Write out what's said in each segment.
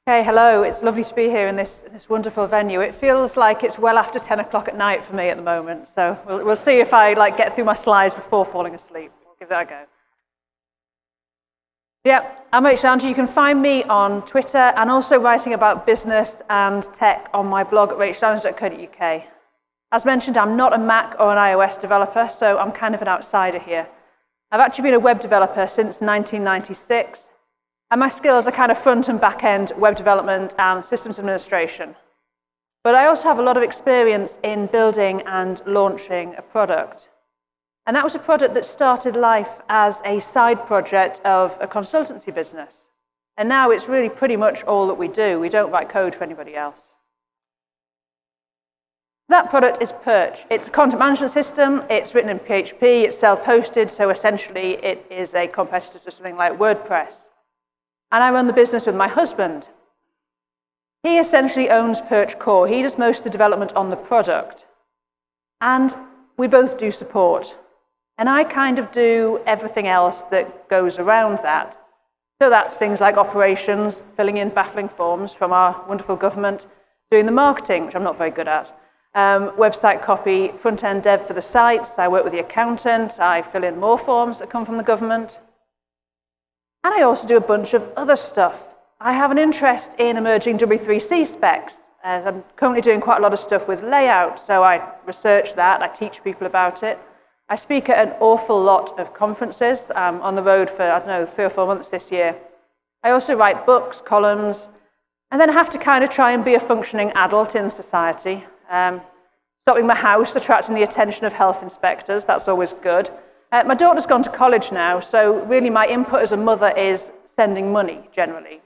Okay, hello. It's lovely to be here in this wonderful venue. It feels like it's well after 10 o'clock at night for me at the moment, so we'll see if I get through my slides before falling asleep. We'll give that a go. Yeah, I'm Rachel Andrew. You can find me on Twitter and also writing about business and tech on my blog at rachelandrew.co.uk. As mentioned, I'm not a Mac or an iOS developer, so I'm kind of an outsider here. I've actually been a web developer since 1996. And my skills are kind of front and back end web development and systems administration. But I also have a lot of experience in building and launching a product. And that was a product that started life as a side project of a consultancy business. And now it's really pretty much all that we do. We don't write code for anybody else. That product is Perch. It's a content management system. It's written in PHP. It's self-hosted. So essentially, it is a competitor to something like WordPress. And I run the business with my husband. He essentially owns Perch Core. He does most of the development on the product. And we both do support. And I kind of do everything else that goes around that. So that's things like operations, filling in baffling forms from our wonderful government, doing the marketing, which I'm not very good at, website copy, front-end dev for the sites. I work with the accountant. I fill in more forms that come from the government. And I also do a bunch of other stuff. I have an interest in emerging W3C specs. I'm currently doing quite a lot of stuff with layout, so I research that, I teach people about it. I speak at an awful lot of conferences. I'm on the road for, 3 or 4 months this year. I also write books, columns, and then I have to kind of try and be a functioning adult in society. Stopping my house, attracting the attention of health inspectors, that's always good. My daughter's gone to college now, so really my input as a mother is sending money, generally.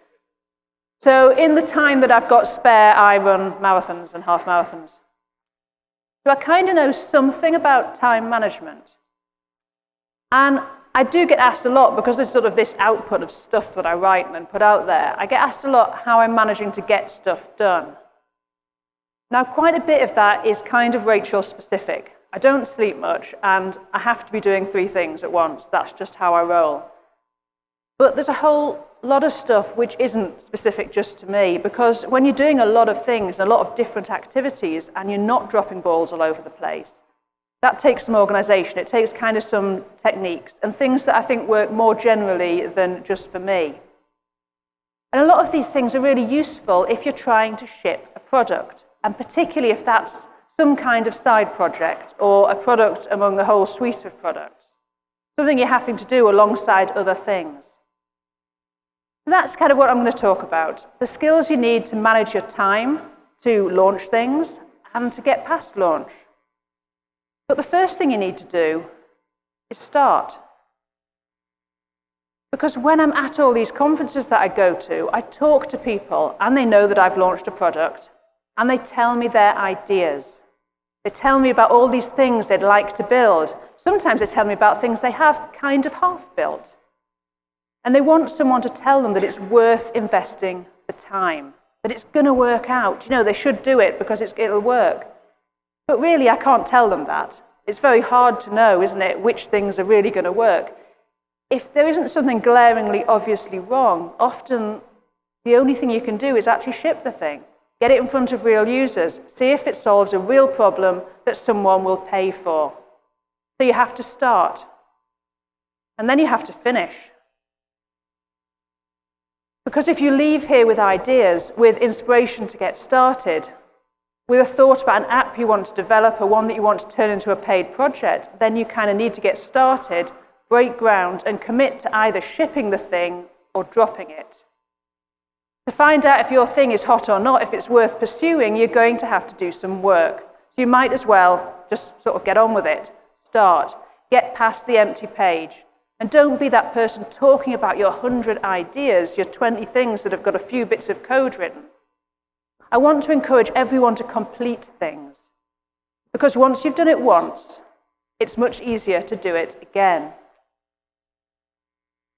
So in the time that I've got spare, I run marathons and half marathons. So I kind of know something about time management. And I do get asked a lot, because there's sort of this output of stuff that I write and then put out there, I get asked a lot how I'm managing to get stuff done. Now, quite a bit of that is kind of Rachel specific. I don't sleep much, and I have to be doing 3 things at once. That's just how I roll. But there's a whole lot of stuff which isn't specific just to me, because when you're doing a lot of things, a lot of different activities, and you're not dropping balls all over the place, that takes some organization. It takes kind of some techniques and things that I think work more generally than just for me. And a lot of these things are really useful if you're trying to ship a product, and particularly if that's some kind of side project or a product among a whole suite of products, something you're having to do alongside other things. So that's kind of what I'm going to talk about, the skills you need to manage your time, to launch things, and to get past launch. But the first thing you need to do is start. Because when I'm at all these conferences that I go to, I talk to people, and they know that I've launched a product, and they tell me their ideas. They tell me about all these things they'd like to build. Sometimes they tell me about things they have kind of half built. And they want someone to tell them that it's worth investing the time, that it's going to work out. You know, they should do it because it'll work. But really, I can't tell them that. It's very hard to know, isn't it, which things are really going to work. If there isn't something glaringly obviously wrong, often the only thing you can do is actually ship the thing. Get it in front of real users. See if it solves a real problem that someone will pay for. So you have to start. And then you have to finish. Because if you leave here with ideas, with inspiration to get started, with a thought about an app you want to develop or one that you want to turn into a paid project, then you kind of need to get started, break ground, and commit to either shipping the thing or dropping it. To find out if your thing is hot or not, if it's worth pursuing, you're going to have to do some work. So you might as well just sort of get on with it. Start. Get past the empty page. And don't be that person talking about your 100 ideas, your 20 things that have got a few bits of code written. I want to encourage everyone to complete things. Because once you've done it once, it's much easier to do it again.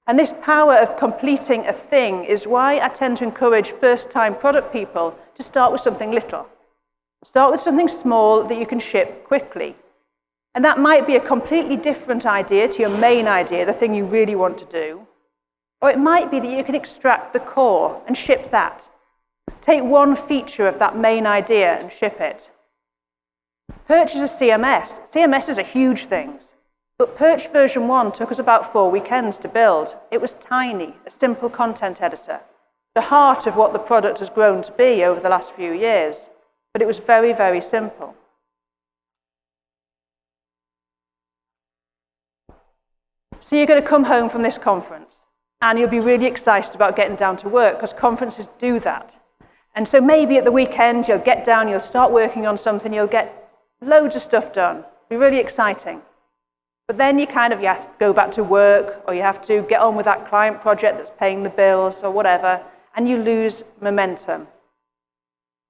And this power of completing a thing is why I tend to encourage first-time product people to start with something little. Start with something small that you can ship quickly. And that might be a completely different idea to your main idea, the thing you really want to do. Or it might be that you can extract the core and ship that. Take one feature of that main idea and ship it. Perch is a CMS. CMS are huge things. But Perch version 1 took us about 4 weekends to build. It was tiny, a simple content editor, the heart of what the product has grown to be over the last few years. But it was very, very simple. So you're going to come home from this conference, and you'll be really excited about getting down to work, because conferences do that. And so maybe at the weekend, you'll get down, you'll start working on something, you'll get loads of stuff done. It'll be really exciting. But then you have to go back to work, or you have to get on with that client project that's paying the bills or whatever, and you lose momentum.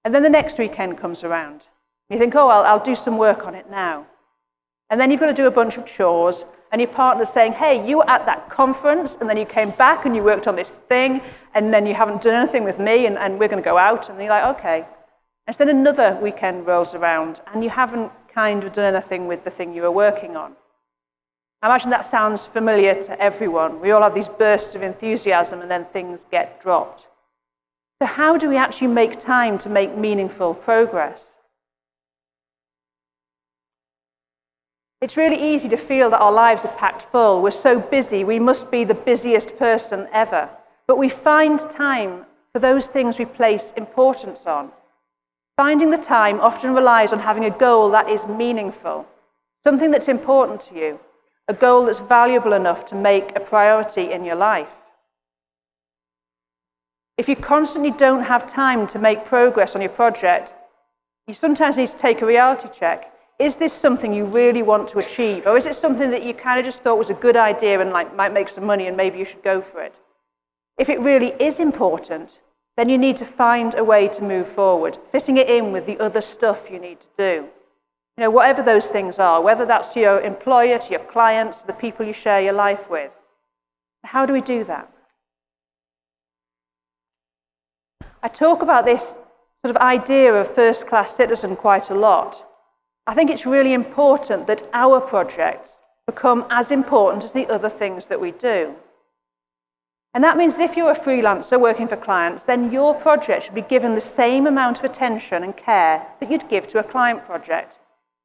And then the next weekend comes around. You think, oh, I'll do some work on it now. And then you've got to do a bunch of chores, and your partner's saying, hey, you were at that conference, and then you came back and you worked on this thing, and then you haven't done anything with me, and we're going to go out. And you're like, okay. And then another weekend rolls around, and you haven't kind of done anything with the thing you were working on. I imagine that sounds familiar to everyone. We all have these bursts of enthusiasm, and then things get dropped. So how do we actually make time to make meaningful progress? It's really easy to feel that our lives are packed full. We're so busy, we must be the busiest person ever. But we find time for those things we place importance on. Finding the time often relies on having a goal that is meaningful, something that's important to you, a goal that's valuable enough to make a priority in your life. If you constantly don't have time to make progress on your project, you sometimes need to take a reality check. Is this something you really want to achieve? Or is it something that you kind of just thought was a good idea and might make some money and maybe you should go for it? If it really is important, then you need to find a way to move forward, fitting it in with the other stuff you need to do. Whatever those things are, whether that's to your employer, to your clients, to the people you share your life with. How do we do that? I talk about this sort of idea of first-class citizen quite a lot. I think it's really important that our projects become as important as the other things that we do. And that means if you're a freelancer working for clients, then your project should be given the same amount of attention and care that you'd give to a client project.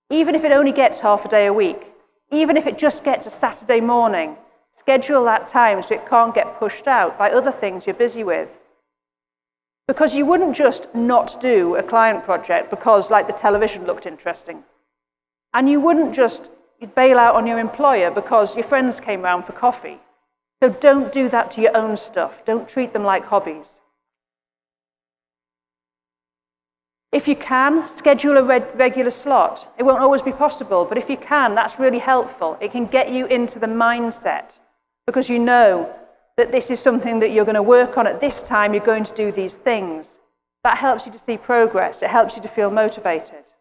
Even if it only gets half a day a week, even if it just gets a Saturday morning, schedule that time so it can't get pushed out by other things you're busy with. Because you wouldn't just not do a client project because, the television looked interesting. And you wouldn't just bail out on your employer because your friends came round for coffee. So don't do that to your own stuff. Don't treat them like hobbies. If you can, schedule a regular slot. It won't always be possible, but if you can, that's really helpful. It can get you into the mindset because you know that this is something that you're going to work on at this time, you're going to do these things. That helps you to see progress. It helps you to feel motivated.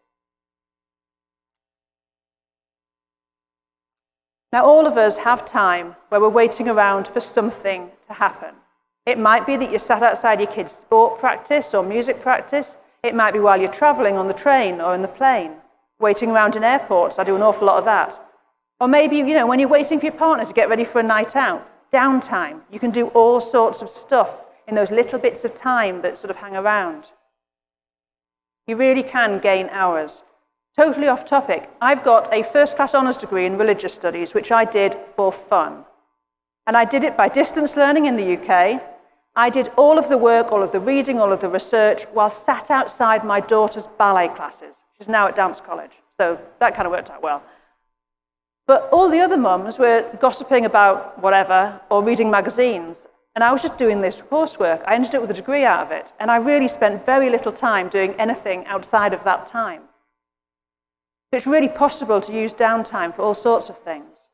Now, all of us have time where we're waiting around for something to happen. It might be that you're sat outside your kids' sport practice or music practice. It might be while you're traveling on the train or in the plane, waiting around in airports. I do an awful lot of that. Or maybe, when you're waiting for your partner to get ready for a night out, downtime. You can do all sorts of stuff in those little bits of time that sort of hang around. You really can gain hours. Totally off topic, I've got a first-class honours degree in religious studies, which I did for fun. And I did it by distance learning in the UK. I did all of the work, all of the reading, all of the research, while sat outside my daughter's ballet classes. She's now at dance college, so that kind of worked out well. But all the other mums were gossiping about whatever, or reading magazines, and I was just doing this coursework. I ended up with a degree out of it, and I really spent very little time doing anything outside of that time. It's really possible to use downtime for all sorts of things.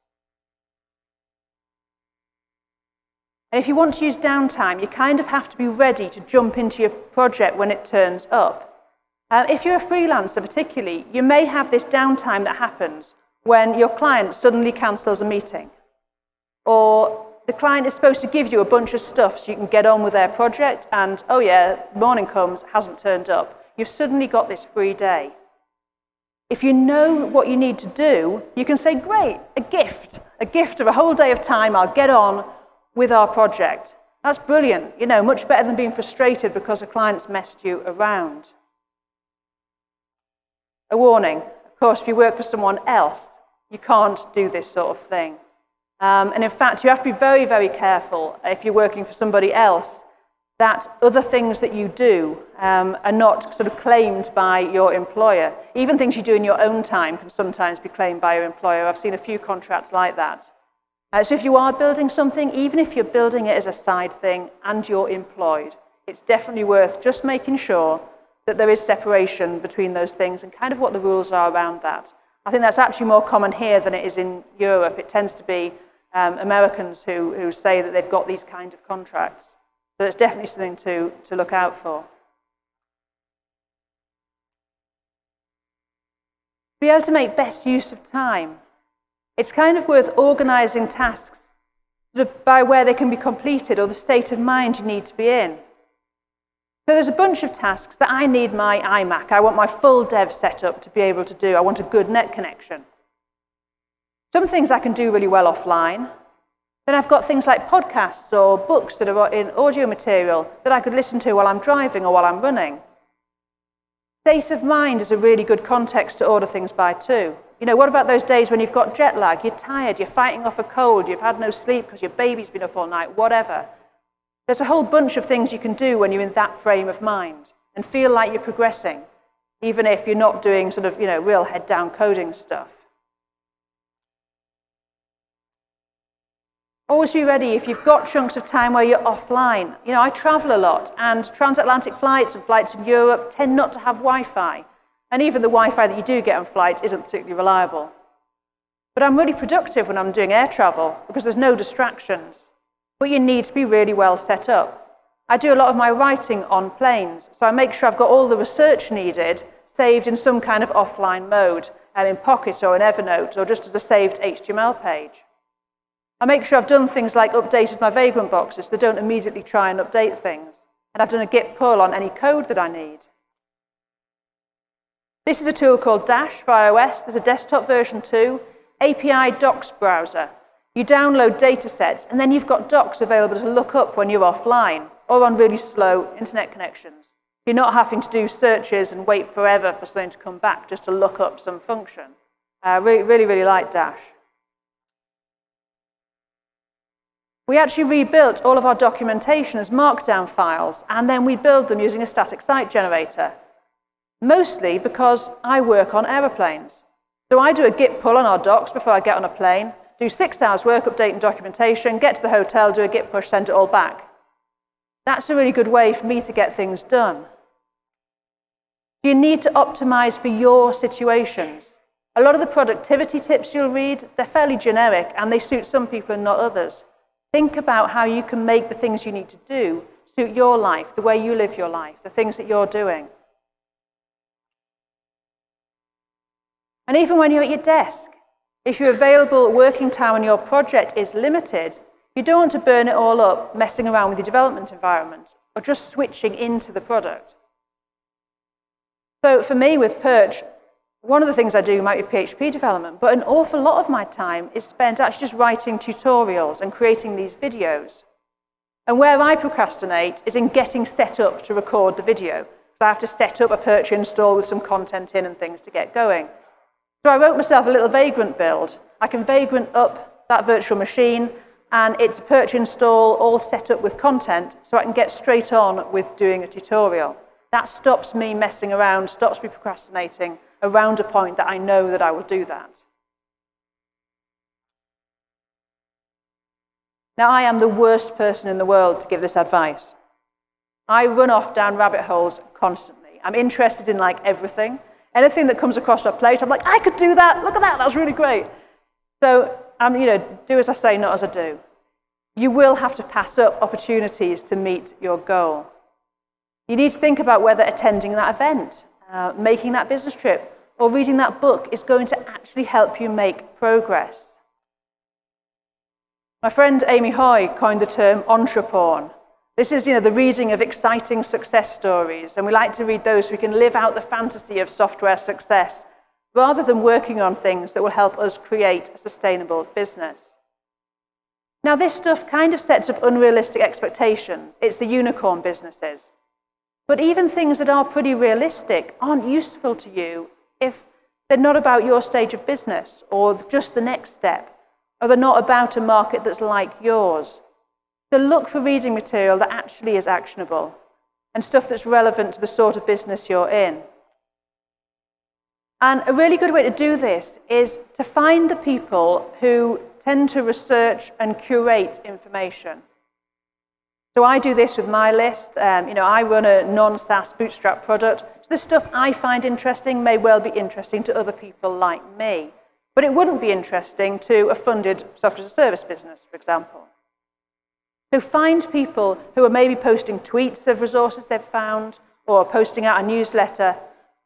And if you want to use downtime, you kind of have to be ready to jump into your project when it turns up. If you're a freelancer particularly, you may have this downtime that happens when your client suddenly cancels a meeting, or the client is supposed to give you a bunch of stuff so you can get on with their project, and oh yeah, morning comes, hasn't turned up. You've suddenly got this free day. If you know what you need to do, you can say, great, a gift of a whole day of time, I'll get on with our project. That's brilliant, much better than being frustrated because a client's messed you around. A warning, of course, if you work for someone else, you can't do this sort of thing. And in fact, you have to be very, very careful if you're working for somebody else that other things that you do are not sort of claimed by your employer. Even things you do in your own time can sometimes be claimed by your employer. I've seen a few contracts like that. So if you are building something, even if you're building it as a side thing and you're employed, it's definitely worth just making sure that there is separation between those things and kind of what the rules are around that. I think that's actually more common here than it is in Europe. It tends to be Americans who say that they've got these kind of contracts. So it's definitely something to look out for. Be able to make best use of time. It's kind of worth organising tasks by where they can be completed or the state of mind you need to be in. So there's a bunch of tasks that I need my iMac. I want my full dev setup to be able to do. I want a good net connection. Some things I can do really well offline. Then I've got things like podcasts or books that are in audio material that I could listen to while I'm driving or while I'm running. State of mind is a really good context to order things by too. What about those days when you've got jet lag, you're tired, you're fighting off a cold, you've had no sleep because your baby's been up all night, whatever. There's a whole bunch of things you can do when you're in that frame of mind and feel like you're progressing, even if you're not doing sort of, real head-down coding stuff. Always be ready if you've got chunks of time where you're offline. I travel a lot, and transatlantic flights and flights in Europe tend not to have Wi-Fi. And even the Wi-Fi that you do get on flights isn't particularly reliable. But I'm really productive when I'm doing air travel because there's no distractions. But you need to be really well set up. I do a lot of my writing on planes, so I make sure I've got all the research needed saved in some kind of offline mode, in Pocket or in Evernote, or just as a saved HTML page. I make sure I've done things like updated my Vagrant boxes so they don't immediately try and update things. And I've done a git pull on any code that I need. This is a tool called Dash for iOS. There's a desktop version too. API Docs browser. You download data sets, and then you've got docs available to look up when you're offline or on really slow internet connections. You're not having to do searches and wait forever for something to come back just to look up some function. Really like Dash. We actually rebuilt all of our documentation as Markdown files, and then we build them using a static site generator. Mostly because I work on aeroplanes. So I do a git pull on our docs before I get on a plane, do 6 hours work updating documentation, get to the hotel, do a git push, send it all back. That's a really good way for me to get things done. You need to optimize for your situations. A lot of the productivity tips you'll read, they're fairly generic and they suit some people and not others. Think about how you can make the things you need to do suit your life, the way you live your life, the things that you're doing. And even when you're at your desk, if your available working time on your project is limited, you don't want to burn it all up messing around with your development environment or just switching into the product. So for me with Perch, one of the things I do might be PHP development, but an awful lot of my time is spent actually just writing tutorials and creating these videos. And where I procrastinate is in getting set up to record the video. So I have to set up a Perch install with some content in and things to get going. So I wrote myself a little Vagrant build. I can Vagrant up that virtual machine, and it's a Perch install all set up with content, so I can get straight on with doing a tutorial. That stops me messing around, stops me procrastinating around a point that I know that I will do that. Now, I am the worst person in the world to give this advice. I run off down rabbit holes constantly. I'm interested in like everything. Anything that comes across my plate, I'm like, I could do that. Look at that. That was really great. So, do as I say, not as I do. You will have to pass up opportunities to meet your goal. You need to think about whether attending that event, making that business trip, or reading that book is going to actually help you make progress. My friend Amy Hoy coined the term entreporn. This is, the reading of exciting success stories, and we like to read those so we can live out the fantasy of software success, rather than working on things that will help us create a sustainable business. Now, this stuff kind of sets up unrealistic expectations. It's the unicorn businesses. But even things that are pretty realistic aren't useful to you if they're not about your stage of business or just the next step, or they're not about a market that's like yours. So look for reading material that actually is actionable and stuff that's relevant to the sort of business you're in. And a really good way to do this is to find the people who tend to research and curate information. So I do this with my list. I run a non-SaaS bootstrap product. So the stuff I find interesting may well be interesting to other people like me. But it wouldn't be interesting to a funded software as a service business, for example. So find people who are maybe posting tweets of resources they've found or posting out a newsletter.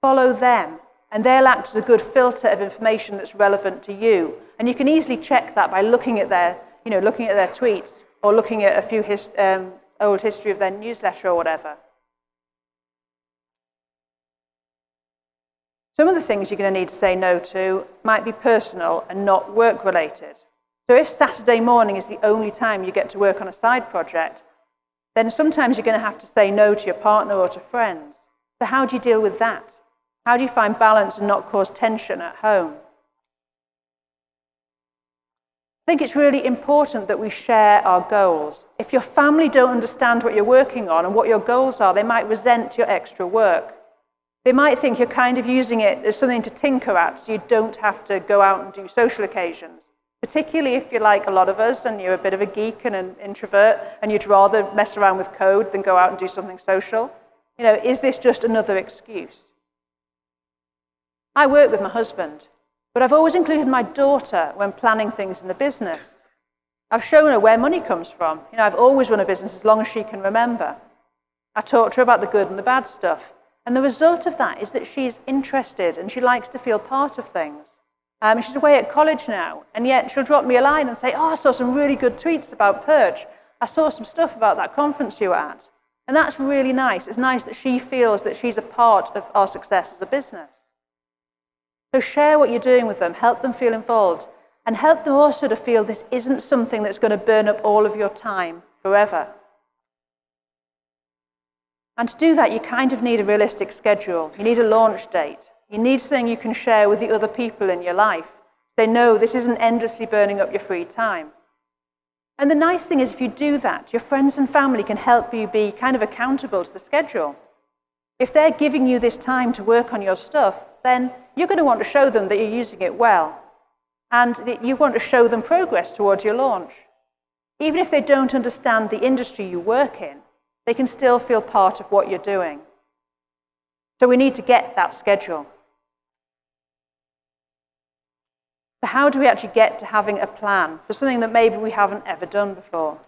Follow them, and they'll act as a good filter of information that's relevant to you. And you can easily check that by looking at their tweets or looking at a few old history of their newsletter or whatever. Some of the things you're going to need to say no to might be personal and not work-related. So if Saturday morning is the only time you get to work on a side project, then sometimes you're going to have to say no to your partner or to friends. So how do you deal with that? How do you find balance and not cause tension at home? I think it's really important that we share our goals. If your family don't understand what you're working on and what your goals are, they might resent your extra work. They might think you're kind of using it as something to tinker at so you don't have to go out and do social occasions, particularly if you're like a lot of us and you're a bit of a geek and an introvert and you'd rather mess around with code than go out and do something social. Is this just another excuse? I work with my husband, but I've always included my daughter when planning things in the business. I've shown her where money comes from. I've always run a business as long as she can remember. I talk to her about the good and the bad stuff. And the result of that is that she's interested and she likes to feel part of things. She's away at college now, and yet she'll drop me a line and say, I saw some really good tweets about Perch. I saw some stuff about that conference you were at. And that's really nice. It's nice that she feels that she's a part of our success as a business. So share what you're doing with them, help them feel involved, and help them also to feel this isn't something that's going to burn up all of your time forever. And to do that, you kind of need a realistic schedule. You need a launch date. You need something you can share with the other people in your life. They know this isn't endlessly burning up your free time. And the nice thing is if you do that, your friends and family can help you be kind of accountable to the schedule. If they're giving you this time to work on your stuff, then you're going to want to show them that you're using it well. And you want to show them progress towards your launch. Even if they don't understand the industry you work in, they can still feel part of what you're doing. So we need to get that schedule. So how do we actually get to having a plan for something that maybe we haven't ever done before?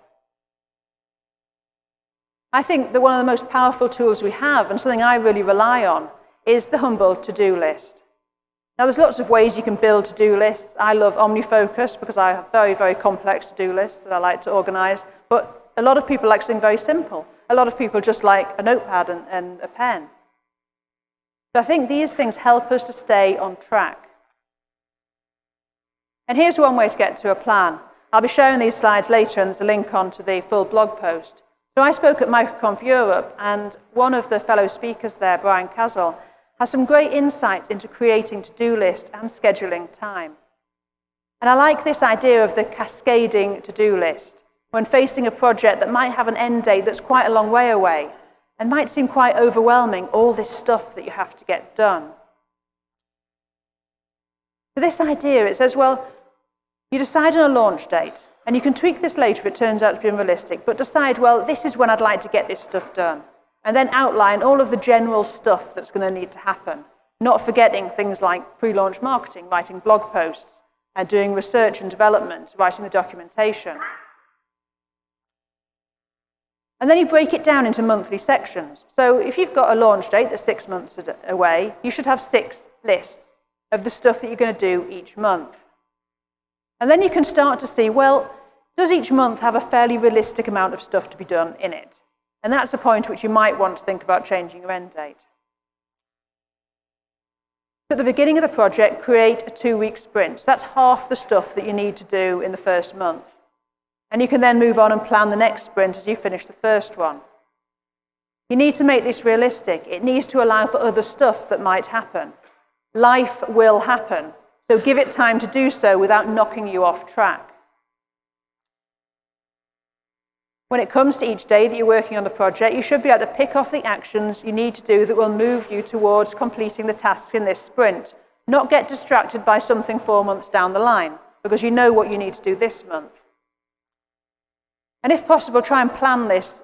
I think that one of the most powerful tools we have, and something I really rely on, is the humble to-do list. Now, there's lots of ways you can build to-do lists. I love OmniFocus because I have very, very complex to-do lists that I like to organize. But a lot of people like something very simple. A lot of people just like a notepad and a pen. So I think these things help us to stay on track. And here's one way to get to a plan. I'll be sharing these slides later, and there's a link onto the full blog post. So I spoke at MicroConf Europe, and one of the fellow speakers there, Brian Castle, has some great insights into creating to-do lists and scheduling time. And I like this idea of the cascading to-do list when facing a project that might have an end date that's quite a long way away and might seem quite overwhelming, all this stuff that you have to get done. So this idea, it says, well, you decide on a launch date, and you can tweak this later if it turns out to be unrealistic, but decide, well, this is when I'd like to get this stuff done. And then outline all of the general stuff that's going to need to happen, not forgetting things like pre-launch marketing, writing blog posts, and doing research and development, writing the documentation. And then you break it down into monthly sections. So if you've got a launch date that's 6 months away, you should have 6 lists of the stuff that you're going to do each month. And then you can start to see, well, does each month have a fairly realistic amount of stuff to be done in it? And that's a point at which you might want to think about changing your end date. At the beginning of the project, create a 2-week sprint. So that's half the stuff that you need to do in the first month. And you can then move on and plan the next sprint as you finish the first one. You need to make this realistic. It needs to allow for other stuff that might happen. Life will happen, so give it time to do so without knocking you off track. When it comes to each day that you're working on the project, you should be able to pick off the actions you need to do that will move you towards completing the tasks in this sprint. Not get distracted by something 4 months down the line, because you know what you need to do this month. And if possible, try and plan this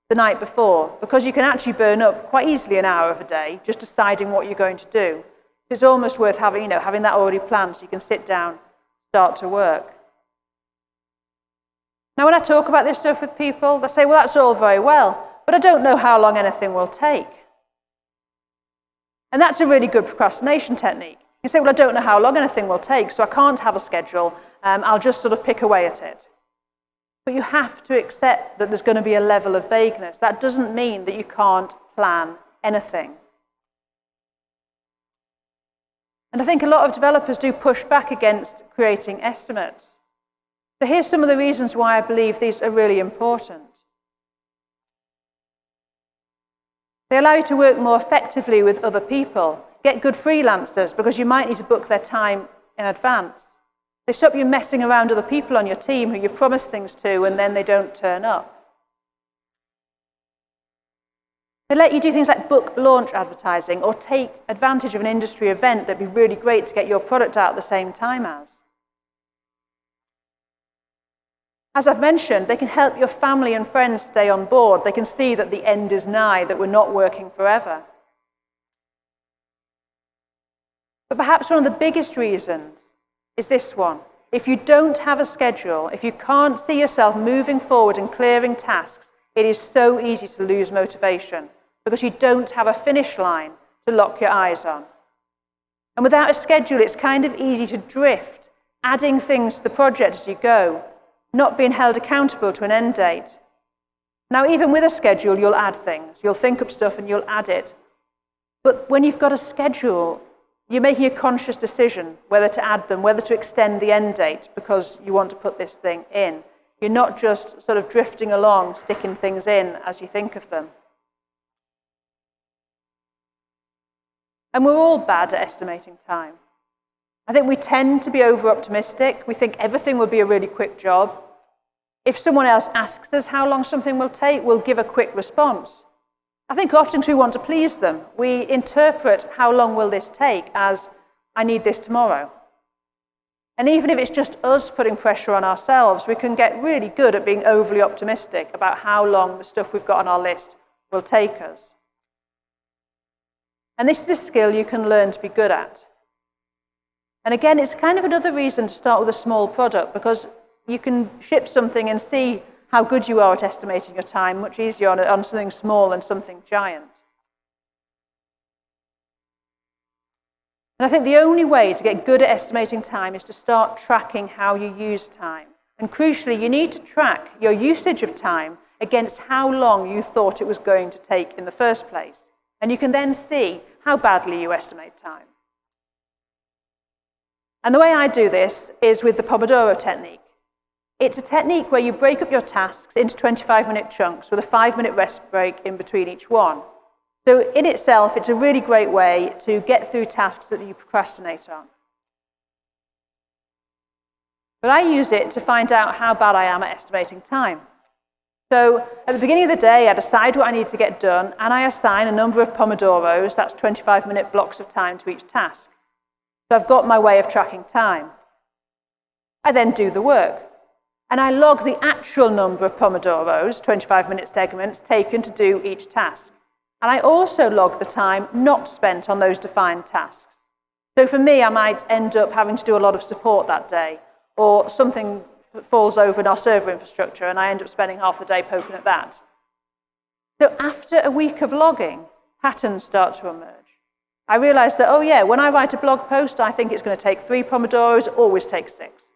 the night before, because you can actually burn up quite easily an hour of a day just deciding what you're going to do. It's almost worth having that already planned so you can sit down, start to work. Now, when I talk about this stuff with people, they say, well, that's all very well, but I don't know how long anything will take. And that's a really good procrastination technique. You say, well, I don't know how long anything will take, so I can't have a schedule. I'll just sort of pick away at it. But you have to accept that there's going to be a level of vagueness. That doesn't mean that you can't plan anything. And I think a lot of developers do push back against creating estimates. So here's some of the reasons why I believe these are really important. They allow you to work more effectively with other people. Get good freelancers because you might need to book their time in advance. They stop you messing around other people on your team who you've promised things to and then they don't turn up. They let you do things like book launch advertising or take advantage of an industry event that'd be really great to get your product out at the same time as. As I've mentioned, they can help your family and friends stay on board. They can see that the end is nigh, that we're not working forever. But perhaps one of the biggest reasons is this one. If you don't have a schedule, if you can't see yourself moving forward and clearing tasks, it is so easy to lose motivation because you don't have a finish line to lock your eyes on. And without a schedule, it's kind of easy to drift, adding things to the project as you go, not being held accountable to an end date. Now, even with a schedule, you'll add things. You'll think up stuff and you'll add it. But when you've got a schedule, you're making a conscious decision whether to add them, whether to extend the end date because you want to put this thing in. You're not just sort of drifting along, sticking things in as you think of them. And we're all bad at estimating time. I think we tend to be over-optimistic. We think everything will be a really quick job. If someone else asks us how long something will take, we'll give a quick response. I think often because we want to please them, we interpret how long will this take as, I need this tomorrow. And even if it's just us putting pressure on ourselves, we can get really good at being overly optimistic about how long the stuff we've got on our list will take us. And this is a skill you can learn to be good at. And again, it's kind of another reason to start with a small product because you can ship something and see how good you are at estimating your time much easier on something small than something giant. And I think the only way to get good at estimating time is to start tracking how you use time. And crucially, you need to track your usage of time against how long you thought it was going to take in the first place. And you can then see how badly you estimate time. And the way I do this is with the Pomodoro technique. It's a technique where you break up your tasks into 25-minute chunks with a 5-minute rest break in between each one. So in itself, it's a really great way to get through tasks that you procrastinate on. But I use it to find out how bad I am at estimating time. So at the beginning of the day, I decide what I need to get done, and I assign a number of Pomodoros, that's 25-minute blocks of time to each task. So I've got my way of tracking time. I then do the work. And I log the actual number of Pomodoros, 25-minute segments, taken to do each task. And I also log the time not spent on those defined tasks. So for me, I might end up having to do a lot of support that day, or something falls over in our server infrastructure, and I end up spending half the day poking at that. So after a week of logging, patterns start to emerge. I realized that, oh yeah, when I write a blog post, I think it's going to take 3 Pomodoros, it always takes 6.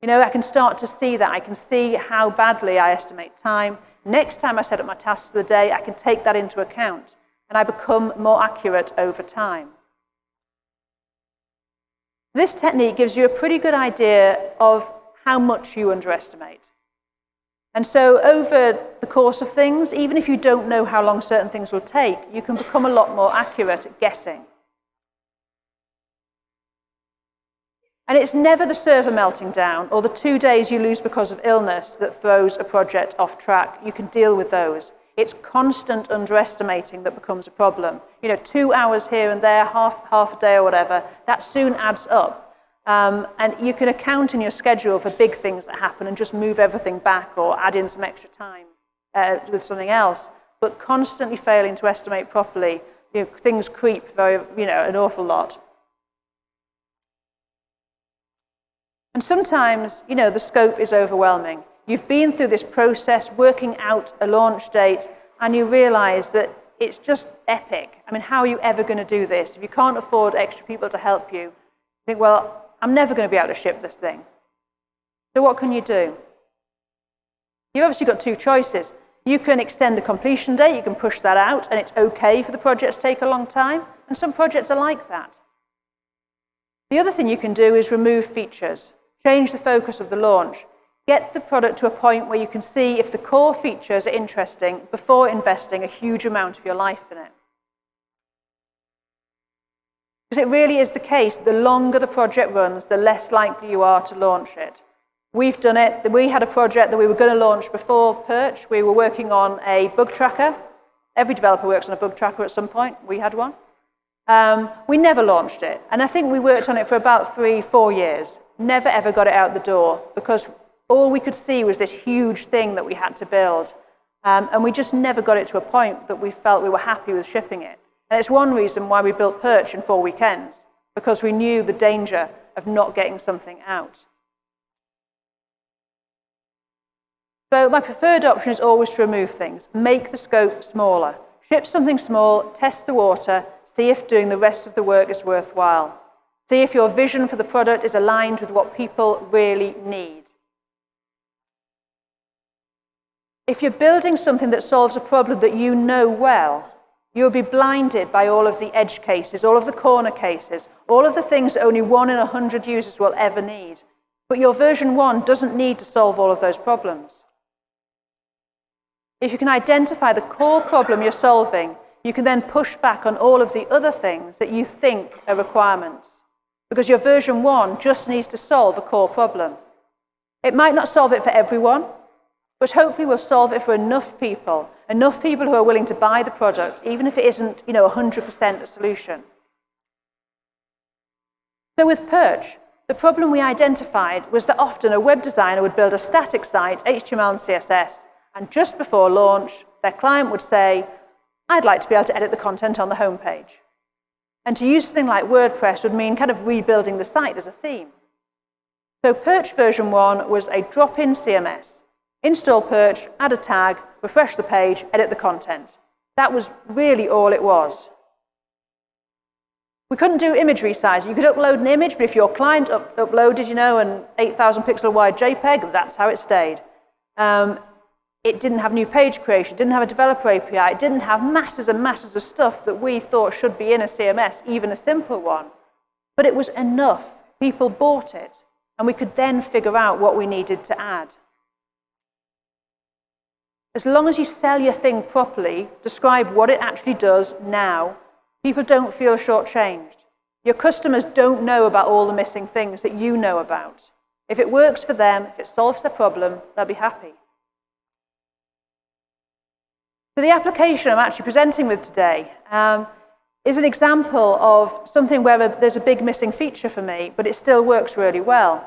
You know, I can start to see that. I can see how badly I estimate time. Next time I set up my tasks of the day, I can take that into account, and I become more accurate over time. This technique gives you a pretty good idea of how much you underestimate. And so over the course of things, even if you don't know how long certain things will take, you can become a lot more accurate at guessing. And it's never the server melting down or the 2 days you lose because of illness that throws a project off track. You can deal with those. It's constant underestimating that becomes a problem. 2 hours here and there, half a day or whatever, that soon adds up. And you can account in your schedule for big things that happen and just move everything back or add in some extra time with something else. But constantly failing to estimate properly, things creep an awful lot. And sometimes, the scope is overwhelming. You've been through this process, working out a launch date, and you realize that it's just epic. I mean, how are you ever going to do this? If you can't afford extra people to help you, you think, well, I'm never going to be able to ship this thing. So what can you do? You've obviously got two choices. You can extend the completion date, you can push that out, and it's okay for the project to take a long time, and some projects are like that. The other thing you can do is remove features, change the focus of the launch, get the product to a point where you can see if the core features are interesting before investing a huge amount of your life in it. Because it really is the case, the longer the project runs, the less likely you are to launch it. We've done it. We had a project that we were going to launch before Perch. We were working on a bug tracker. Every developer works on a bug tracker at some point. We had one. We never launched it. And I think we worked on it for about 3-4 years. Never, ever got it out the door because all we could see was this huge thing that we had to build. And we just never got it to a point that we felt we were happy with shipping it. And it's one reason why we built Perch in 4 weekends, because we knew the danger of not getting something out. So my preferred option is always to remove things. Make the scope smaller. Ship something small, test the water, see if doing the rest of the work is worthwhile. See if your vision for the product is aligned with what people really need. If you're building something that solves a problem that you know well, you'll be blinded by all of the edge cases, all of the corner cases, all of the things that only 1 in 100 users will ever need. But your version 1 doesn't need to solve all of those problems. If you can identify the core problem you're solving, you can then push back on all of the other things that you think are requirements. Because your version 1 just needs to solve a core problem. It might not solve it for everyone, but hopefully we'll solve it for enough people who are willing to buy the product, even if it isn't 100% a solution. So with Perch, the problem we identified was that often a web designer would build a static site, HTML and CSS, and just before launch, their client would say, I'd like to be able to edit the content on the homepage. And to use something like WordPress would mean kind of rebuilding the site as a theme. So Perch version 1 was a drop-in CMS. Install Perch, add a tag, refresh the page, edit the content. That was really all it was. We couldn't do image resizing. You could upload an image, but if your client uploaded, an 8,000 pixel wide JPEG, that's how it stayed. It didn't have new page creation, didn't have a developer API, it didn't have masses and masses of stuff that we thought should be in a CMS, even a simple one. But it was enough. People bought it, and we could then figure out what we needed to add. As long as you sell your thing properly, describe what it actually does now, people don't feel shortchanged. Your customers don't know about all the missing things that you know about. If it works for them, if it solves their problem, they'll be happy. So the application I'm actually presenting with today is an example of something where there's a big missing feature for me, but it still works really well.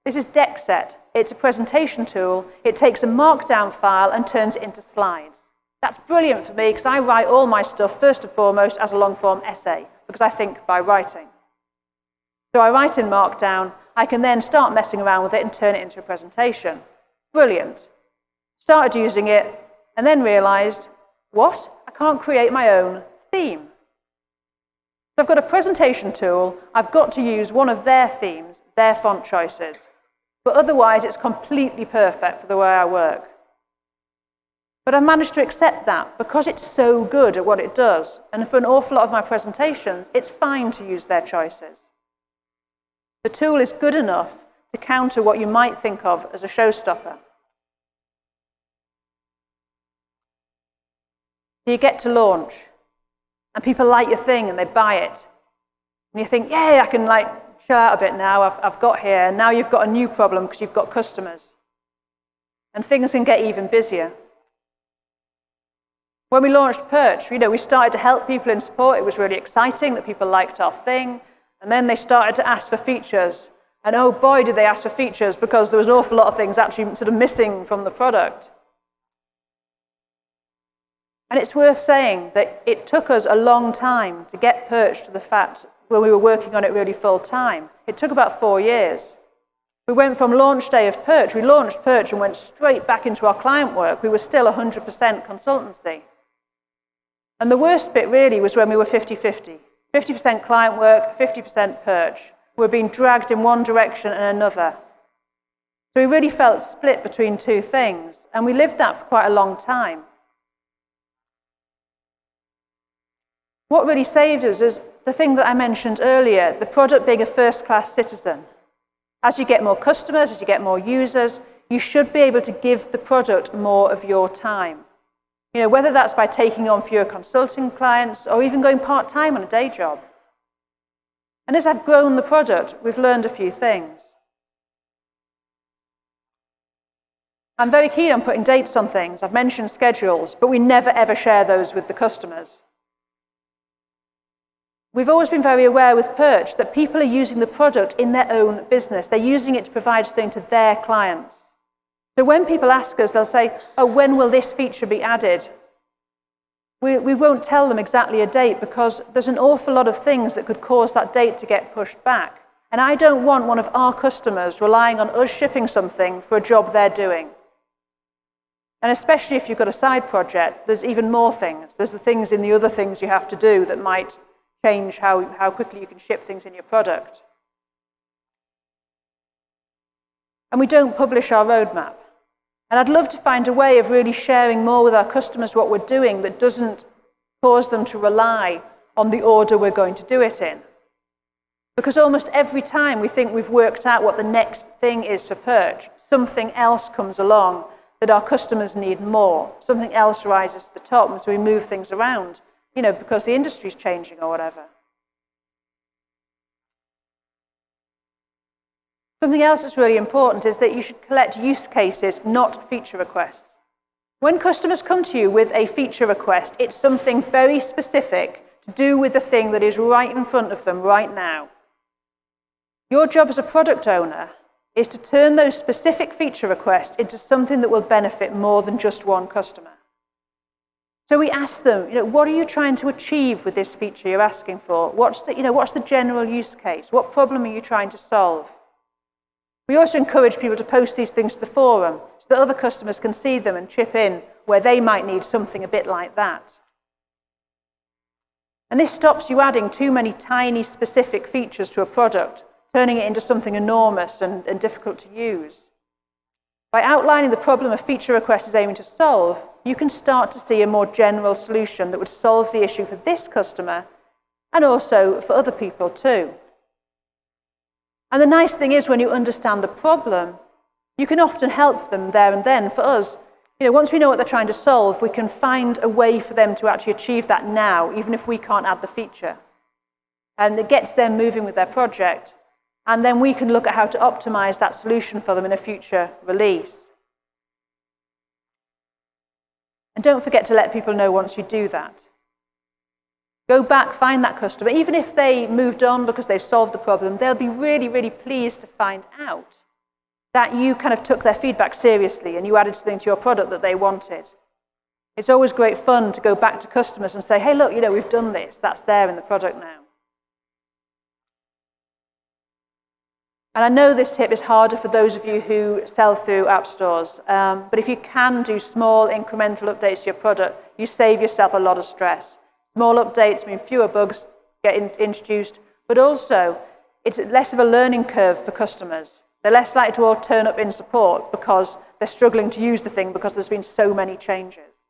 This is DeckSet. It's a presentation tool. It takes a markdown file and turns it into slides. That's brilliant for me because I write all my stuff first and foremost as a long-form essay because I think by writing. So I write in Markdown. I can then start messing around with it and turn it into a presentation. Brilliant. Started using it and then realized, what? I can't create my own theme. So I've got a presentation tool. I've got to use one of their themes, their font choices. But otherwise, it's completely perfect for the way I work. But I've managed to accept that because it's so good at what it does. And for an awful lot of my presentations, it's fine to use their choices. The tool is good enough to counter what you might think of as a showstopper. So you get to launch, and people like your thing and they buy it. And you think, yay, I can chill out a bit now, I've got here. And now you've got a new problem because you've got customers. And things can get even busier. When we launched Perch, we started to help people in support. It was really exciting that people liked our thing. And then they started to ask for features. And oh boy, did they ask for features, because there was an awful lot of things actually sort of missing from the product. And it's worth saying that it took us a long time to get Perch to the fact when we were working on it really full time. It took about 4 years. We went from launch day of Perch, we launched Perch and went straight back into our client work. We were still 100% consultancy. And the worst bit really was when we were 50-50. 50% client work, 50% Perch. We were being dragged in one direction and another. So we really felt split between two things, and we lived that for quite a long time. What really saved us is the thing that I mentioned earlier, the product being a first-class citizen. As you get more customers, as you get more users, you should be able to give the product more of your time. Whether that's by taking on fewer consulting clients or even going part-time on a day job. And as I've grown the product, we've learned a few things. I'm very keen on putting dates on things. I've mentioned schedules, but we never ever share those with the customers. We've always been very aware with Perch that people are using the product in their own business. They're using it to provide something to their clients. So when people ask us, they'll say, oh, when will this feature be added? We won't tell them exactly a date, because there's an awful lot of things that could cause that date to get pushed back. And I don't want one of our customers relying on us shipping something for a job they're doing. And especially if you've got a side project, there's even more things. There's the things in the other things you have to do that might change how quickly you can ship things in your product. And we don't publish our roadmap. And I'd love to find a way of really sharing more with our customers what we're doing that doesn't cause them to rely on the order we're going to do it in. Because almost every time we think we've worked out what the next thing is for Perch, something else comes along that our customers need more. Something else rises to the top, and so we move things around, because the industry's changing or whatever. Something else that's really important is that you should collect use cases, not feature requests. When customers come to you with a feature request, it's something very specific to do with the thing that is right in front of them right now. Your job as a product owner is to turn those specific feature requests into something that will benefit more than just one customer. So we ask them, what are you trying to achieve with this feature you're asking for? What's the general use case? What problem are you trying to solve? We also encourage people to post these things to the forum so that other customers can see them and chip in where they might need something a bit like that. And this stops you adding too many tiny specific features to a product, turning it into something enormous and difficult to use. By outlining the problem a feature request is aiming to solve, you can start to see a more general solution that would solve the issue for this customer and also for other people too. And the nice thing is, when you understand the problem, you can often help them there and then. For us, once we know what they're trying to solve, we can find a way for them to actually achieve that now, even if we can't add the feature. And it gets them moving with their project. And then we can look at how to optimize that solution for them in a future release. And don't forget to let people know once you do that. Go back, find that customer. Even if they moved on because they've solved the problem, they'll be really, really pleased to find out that you kind of took their feedback seriously and you added something to your product that they wanted. It's always great fun to go back to customers and say, hey, look, we've done this. That's there in the product now. And I know this tip is harder for those of you who sell through app stores, but if you can do small incremental updates to your product, you save yourself a lot of stress. Small updates mean fewer bugs get introduced, but also it's less of a learning curve for customers. They're less likely to all turn up in support because they're struggling to use the thing because there's been so many changes.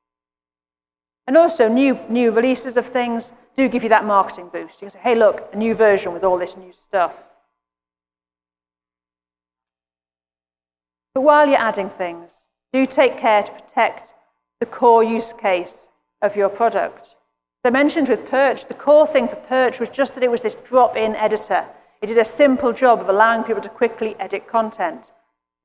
And also new releases of things do give you that marketing boost. You can say, hey, look, a new version with all this new stuff. But while you're adding things, do take care to protect the core use case of your product. As I mentioned with Perch, the core thing for Perch was just that it was this drop-in editor. It did a simple job of allowing people to quickly edit content.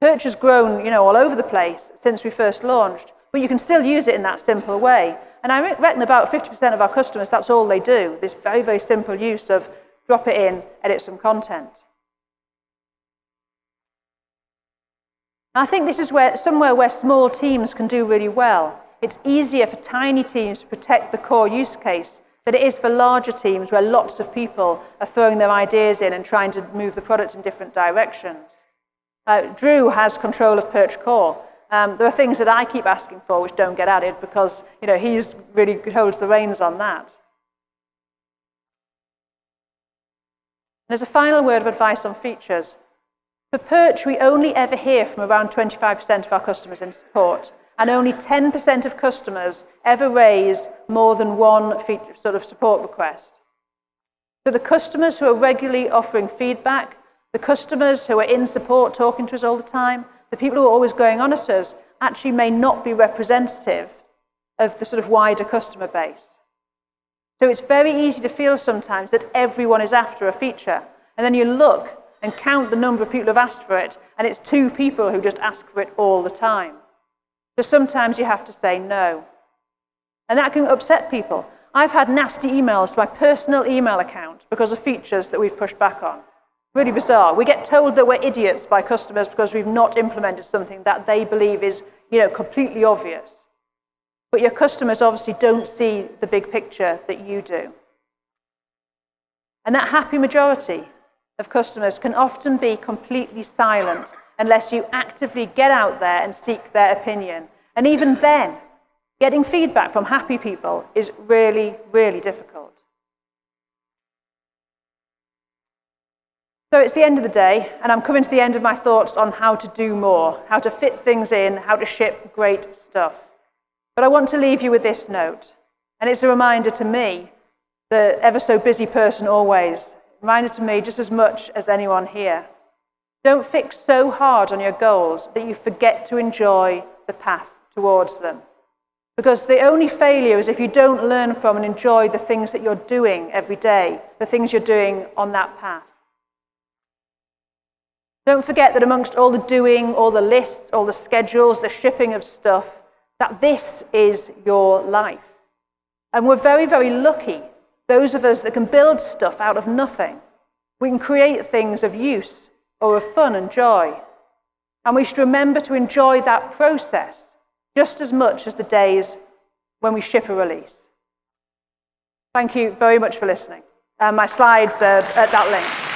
Perch has grown, all over the place since we first launched, but you can still use it in that simple way. And I reckon about 50% of our customers, that's all they do, this very, very simple use of drop it in, edit some content. And I think this is somewhere where small teams can do really well. It's easier for tiny teams to protect the core use case than it is for larger teams where lots of people are throwing their ideas in and trying to move the product in different directions. Drew has control of Perch Core. There are things that I keep asking for which don't get added because he's really holds the reins on that. And as a final word of advice on features, for Perch, we only ever hear from around 25% of our customers in support, and only 10% of customers ever raise more than one sort of support request. So the customers who are regularly offering feedback, the customers who are in support talking to us all the time, the people who are always going on at us, actually may not be representative of the sort of wider customer base. So it's very easy to feel sometimes that everyone is after a feature, and then you look and count the number of people who have asked for it, and it's 2 people who just ask for it all the time. So sometimes you have to say no. And that can upset people. I've had nasty emails to my personal email account because of features that we've pushed back on. Really bizarre. We get told that we're idiots by customers because we've not implemented something that they believe is, completely obvious. But your customers obviously don't see the big picture that you do. And that happy majority of customers can often be completely silent unless you actively get out there and seek their opinion. And even then, getting feedback from happy people is really, really difficult. So it's the end of the day, and I'm coming to the end of my thoughts on how to do more, how to fit things in, how to ship great stuff. But I want to leave you with this note, and it's a reminder to me, the ever so busy person always, a reminder to me just as much as anyone here. Don't fix so hard on your goals that you forget to enjoy the path towards them. Because the only failure is if you don't learn from and enjoy the things that you're doing every day, the things you're doing on that path. Don't forget that amongst all the doing, all the lists, all the schedules, the shipping of stuff, that this is your life. And we're very, very lucky, those of us that can build stuff out of nothing. We can create things of use or of fun and joy. And we should remember to enjoy that process just as much as the days when we ship a release. Thank you very much for listening. My slides are at that link.